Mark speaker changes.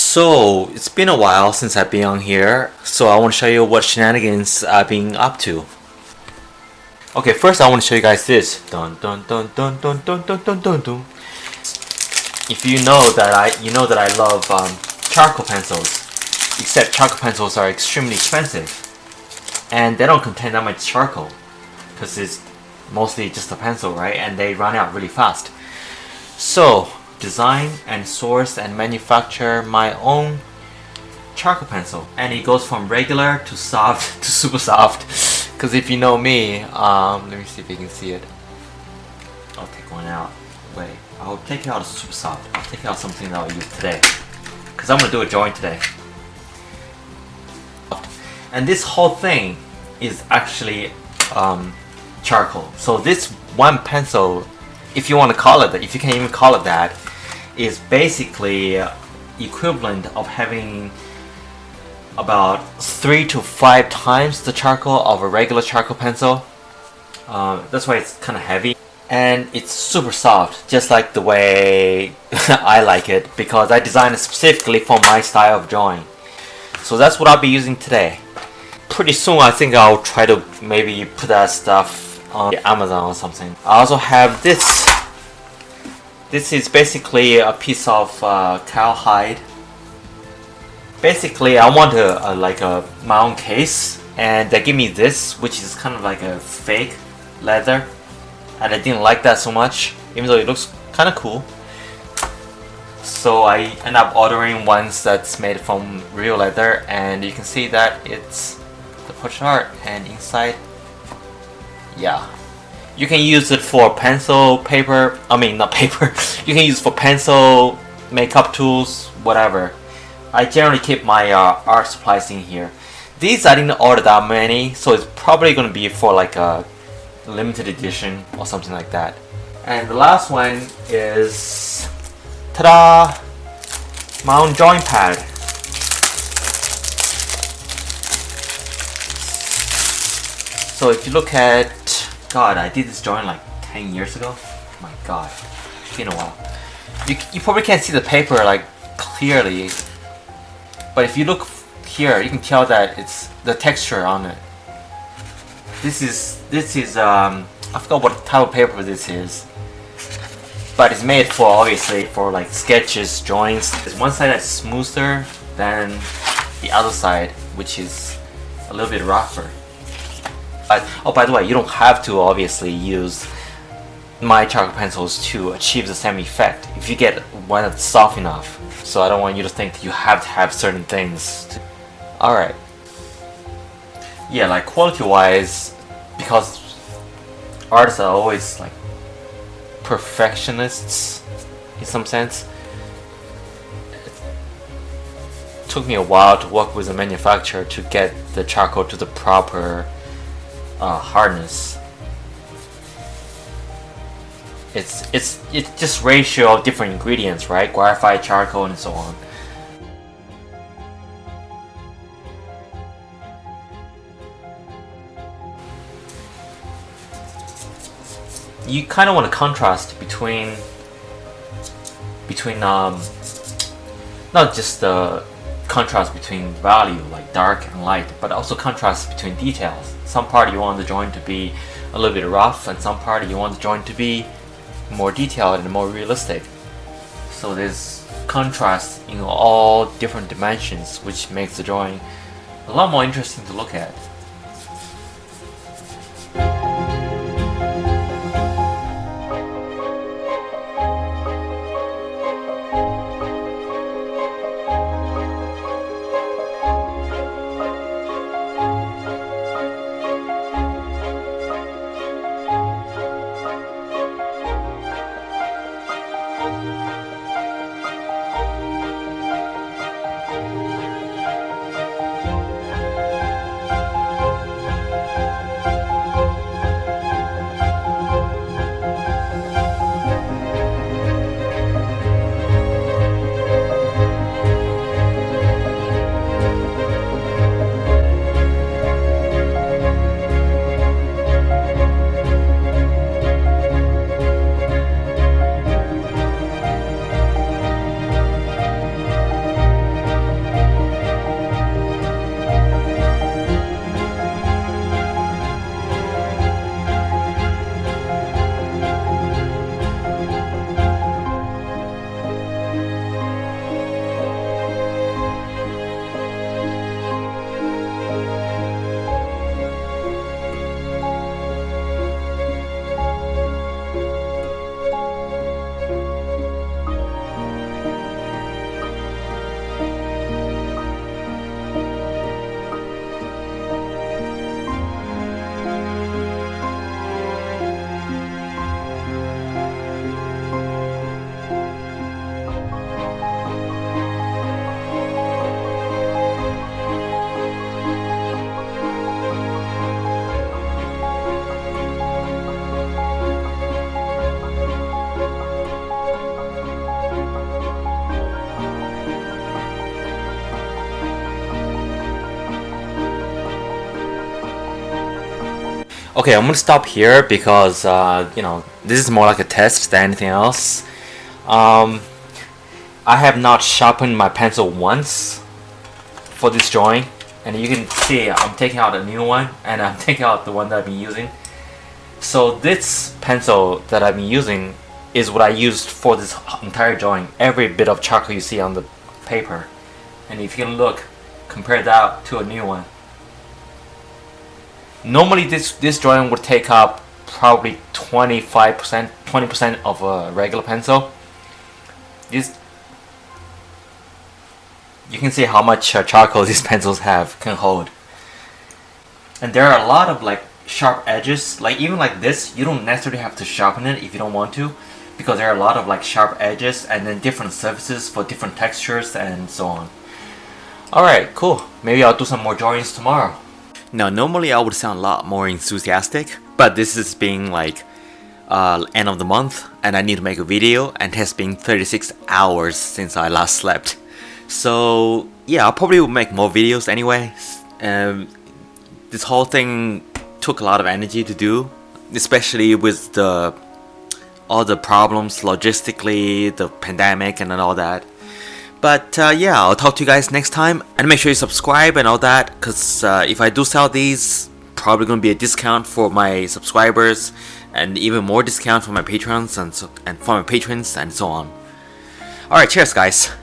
Speaker 1: So, it's been a while since I've been on here, so I want to show you what shenanigans I've been up to. Okay, first I want to show you guys this. Dun dun dun dun dun dun dun dun dun dun. If you know that I love charcoal pencils, except charcoal pencils are extremely expensive, and they don't contain that much charcoal, because it's mostly just a pencil, right? And they run out really fast. So, design and source and manufacture my own charcoal pencil, and it goes from regular to soft to super soft. Because if you know me, let me see if you can see it. I'll take one out. Wait, I'll take out a super soft. I'll take out something that I'll use today, because I'm gonna do a drawing today. And this whole thing is actually charcoal. So this one pencil, if you want to call it that, if you can even call it that, is basically equivalent of having about 3 to 5 times the charcoal of a regular charcoal pencil. That's why it's kind of heavy, and it's super soft, just like the way I like it, because I designed it specifically for my style of drawing. So that's what I'll be using today. Pretty soon I think I'll try to maybe put that stuff on Amazon or something. I also have this. This is basically a piece of cow hide. Basically, I want my own case, and they give me this, which is kind of like a fake leather, and I didn't like that so much, even though it looks kind of cool. So I end up ordering ones that's made from real leather, and you can see that it's the portrait art, and inside, yeah. You can use it for pencil, paper, not paper. You can use it for pencil, makeup tools, whatever. I generally keep my art supplies in here. These I didn't order that many, so it's probably going to be for like a limited edition or something like that. And the last one is, ta-da! My own drawing pad. So if you look at, God, I did this drawing like 10 years ago. Oh my God, it's been a while. You probably can't see the paper like clearly, but if you look here, you can tell that it's the texture on it. This is I forgot what type of paper this is, but it's made for, obviously, for like sketches, drawings. There's one side that's smoother than the other side, which is a little bit rougher. Oh, by the way, you don't have to obviously use my charcoal pencils to achieve the same effect if you get one that's soft enough. So I don't want you to think that you have to have certain things. Alright. Yeah, like quality wise, because artists are always like perfectionists in some sense. It took me a while to work with a manufacturer to get the charcoal to the proper hardness. It's just ratio of different ingredients, right? Graphite, charcoal, and so on. You kind of want a contrast between not just the contrast between value, like dark and light, but also contrast between details. Some part you want the drawing to be a little bit rough, and some part you want the drawing to be more detailed and more realistic. So there's contrast in all different dimensions, which makes the drawing a lot more interesting to look at. Okay, I'm gonna stop here because you know, this is more like a test than anything else. I have not sharpened my pencil once for this drawing, and you can see I'm taking out a new one and I'm taking out the one that I've been using. So this pencil that I've been using is what I used for this entire drawing. Every bit of charcoal you see on the paper, and if you can look, compare that to a new one. Normally this drawing would take up probably 25%, 20% of a regular pencil. This, you can see how much charcoal these pencils can hold. And there are a lot of like sharp edges, like even like this, you don't necessarily have to sharpen it if you don't want to, because there are a lot of like sharp edges and then different surfaces for different textures and so on. Alright, cool. Maybe I'll do some more drawings tomorrow. Now, normally I would sound a lot more enthusiastic, but this is being like end of the month and I need to make a video, and it has been 36 hours since I last slept. So yeah, I'll probably will make more videos anyway. This whole thing took a lot of energy to do, especially with all the problems logistically, the pandemic and all that. But yeah, I'll talk to you guys next time, and make sure you subscribe and all that, because if I do sell these, probably gonna be a discount for my subscribers, and even more discount for my patrons and for my patrons and so on. Alright, cheers guys.